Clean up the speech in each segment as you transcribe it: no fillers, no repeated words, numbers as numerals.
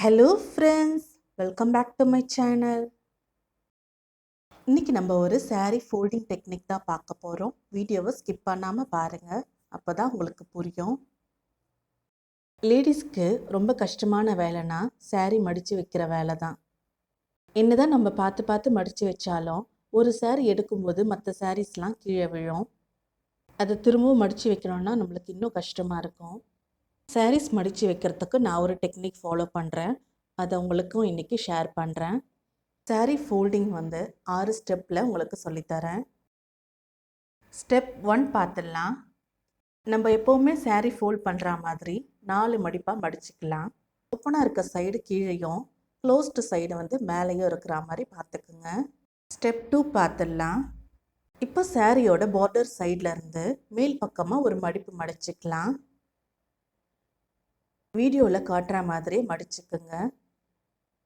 Hello friends, welcome back to my channel. இன்னைக்கு நம்ம ஒரு saree ஃபோல்டிங் டெக்னிக் தான் பார்க்க போகிறோம். வீடியோவை ஸ்கிப் பண்ணாமல் பாருங்கள், அப்போ தான் உங்களுக்கு புரியும். லேடிஸ்க்கு ரொம்ப கஷ்டமான வேலைனா saree மடித்து வைக்கிற வேலை தான். என்னதான் நம்ம பார்த்து பார்த்து மடித்து வச்சாலும் ஒரு saree எடுக்கும்போது மற்ற சாரீஸ்லாம் கீழே விழும். அதை திரும்பவும் மடித்து வைக்கணும்னா நம்மளுக்கு இன்னும் கஷ்டமாக இருக்கும். சாரீஸ் மடித்து வைக்கிறதுக்கு நான் ஒரு டெக்னிக் ஃபாலோ பண்ணுறேன். அதை உங்களுக்கும் இன்றைக்கி ஷேர் பண்ணுறேன். saree ஃபோல்டிங் 6 ஸ்டெப்பில் உங்களுக்கு சொல்லித்தரேன். ஸ்டெப் 1 பார்த்துடலாம். நம்ம எப்போவுமே saree ஃபோல்ட் பண்ணுற மாதிரி 4 மடிப்பாக மடிச்சுக்கலாம். ஓப்பனாக இருக்க சைடு கீழேயும் க்ளோஸ்டு சைடு மேலேயும் இருக்கிற மாதிரி பார்த்துக்குங்க. ஸ்டெப் 2 பார்த்துடலாம். இப்போ சாரியோட பார்டர் சைட்லேருந்து மேல் பக்கமாக ஒரு மடிப்பு மடிச்சுக்கலாம். வீடியோவில் காட்டுற மாதிரி மடிச்சுக்குங்க.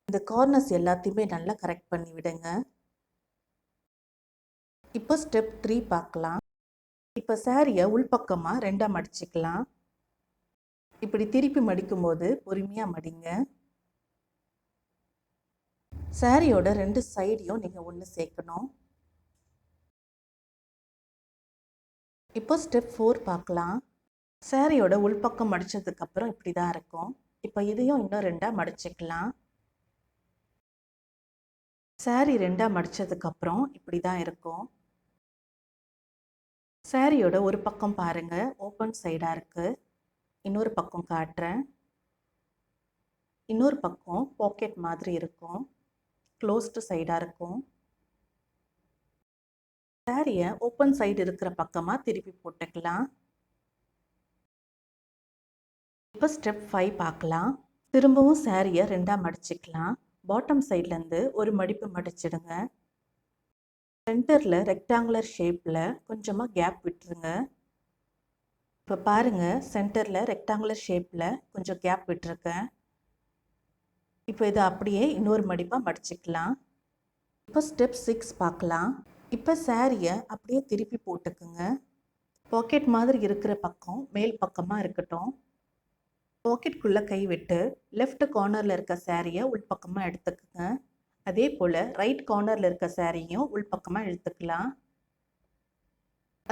இந்த கார்னர்ஸ் எல்லாத்தையுமே நல்லா கரெக்ட் பண்ணி விடுங்க. இப்போ ஸ்டெப் 3 பார்க்கலாம். இப்போ சாரியை உள்பக்கமாக 2 மடிச்சுக்கலாம். இப்படி திருப்பி மடிக்கும்போது பொறுமையாக மடிங்க. சாரியோட 2 சைடையும் நீங்கள் ஒன்று சேர்க்கணும். இப்போ ஸ்டெப் 4 பார்க்கலாம். சாரியோட உள்பக்கம் மடித்ததுக்கப்புறம் இப்படி தான் இருக்கும். இப்போ இதையும் இன்னும் 2 மடிச்சுக்கலாம். சாரி 2 மடித்ததுக்கப்புறம் இப்படி தான் இருக்கும். சாரியோட ஒரு பக்கம் பாருங்கள், ஓப்பன் சைடாக இருக்குது. இன்னொரு பக்கம் காட்டுறேன். இன்னொரு பக்கம் பாக்கெட் மாதிரி இருக்கும், க்ளோஸ்டு சைடாக இருக்கும். சாரியை ஓப்பன் சைடு இருக்கிற பக்கமாக திருப்பி போட்டுக்கலாம். இப்போ ஸ்டெப் 5 பார்க்கலாம். திரும்பவும் சாரியை 2 மடிச்சுக்கலாம். பாட்டம் சைட்லேருந்து ஒரு மடிப்பு மடிச்சிடுங்க. சென்டரில் ரெக்டாங்குலர் ஷேப்பில் கொஞ்சமாக கேப் விட்டுருங்க. இப்போ பாருங்கள், சென்டரில் ரெக்டாங்குலர் ஷேப்பில் கொஞ்சம் கேப் விட்டுருக்கேன். இப்போ இதை அப்படியே இன்னொரு மடிப்பாக மடிச்சுக்கலாம். இப்போ ஸ்டெப் 6 பார்க்கலாம். இப்போ சாரியை அப்படியே திருப்பி போட்டுக்குங்க. பாக்கெட் மாதிரி இருக்கிற பக்கம் மேல் பக்கமாக இருக்கட்டும். பாக்கெட்டுக்குள்ளே கை விட்டு லெஃப்ட் கார்னரில் இருக்க சாரியை உள்பக்கமாக எடுத்துக்குங்க. அதே போல் ரைட் கார்னரில் இருக்க சாரியும் உள்பக்கமாக இழுத்துக்கலாம்.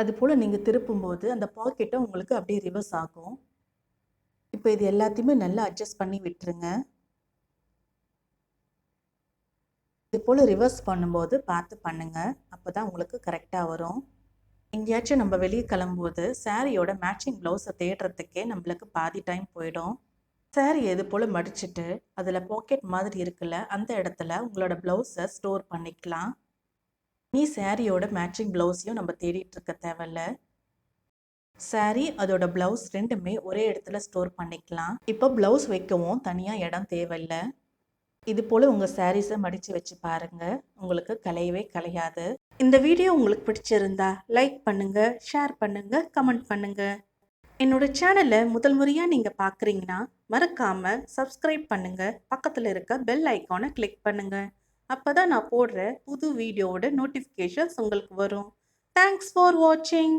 அதுபோல் நீங்கள் திருப்பும்போது அந்த பாக்கெட்டை உங்களுக்கு அப்படியே ரிவர்ஸ் ஆகும். இப்போ இது எல்லாத்தையுமே நல்லா அட்ஜஸ்ட் பண்ணி விட்டுருங்க. இது போல் ரிவர்ஸ் பண்ணும்போது பார்த்து பண்ணுங்கள், அப்போ தான் உங்களுக்கு கரெக்டாக வரும். எங்கேயாச்சும் நம்ம வெளியே கிளம்பும்போது சாரியோட மேட்சிங் ப்ளவுஸை தேடுறதுக்கே நம்மளுக்கு பாதி டைம் போயிடும். சாரி இது போல் மடிச்சுட்டு அதில் பாக்கெட் மாதிரி இருக்குல்ல, அந்த இடத்துல உங்களோட ப்ளவுஸை ஸ்டோர் பண்ணிக்கலாம். நீ சாரியோட மேட்சிங் ப்ளவுஸையும் நம்ம தேடிட்டு இருக்க தேவையில்ல. சாரி அதோட ப்ளவுஸ் ரெண்டுமே ஒரே இடத்துல ஸ்டோர் பண்ணிக்கலாம். இப்போ ப்ளவுஸ் வைக்கவும் தனியாக இடம் தேவையில்லை. இது போல் உங்கள் சாரீஸை மடித்து வச்சு பாருங்கள், உங்களுக்கு கலையவே கலையாது. இந்த வீடியோ உங்களுக்கு பிடிச்சிருந்தா லைக் பண்ணுங்கள், ஷேர் பண்ணுங்கள், கமெண்ட் பண்ணுங்கள். என்னோட சேனலை முதல் முறையாக நீங்கள் பார்க்குறீங்கன்னா மறக்காமல் சப்ஸ்கிரைப் பண்ணுங்கள். பக்கத்தில் இருக்க பெல் ஐக்கானை கிளிக் பண்ணுங்கள். அப்போ தான் நான் போடுற புது வீடியோவோட நோட்டிஃபிகேஷன்ஸ் உங்களுக்கு வரும். தேங்க்ஸ் ஃபார் வாட்சிங்.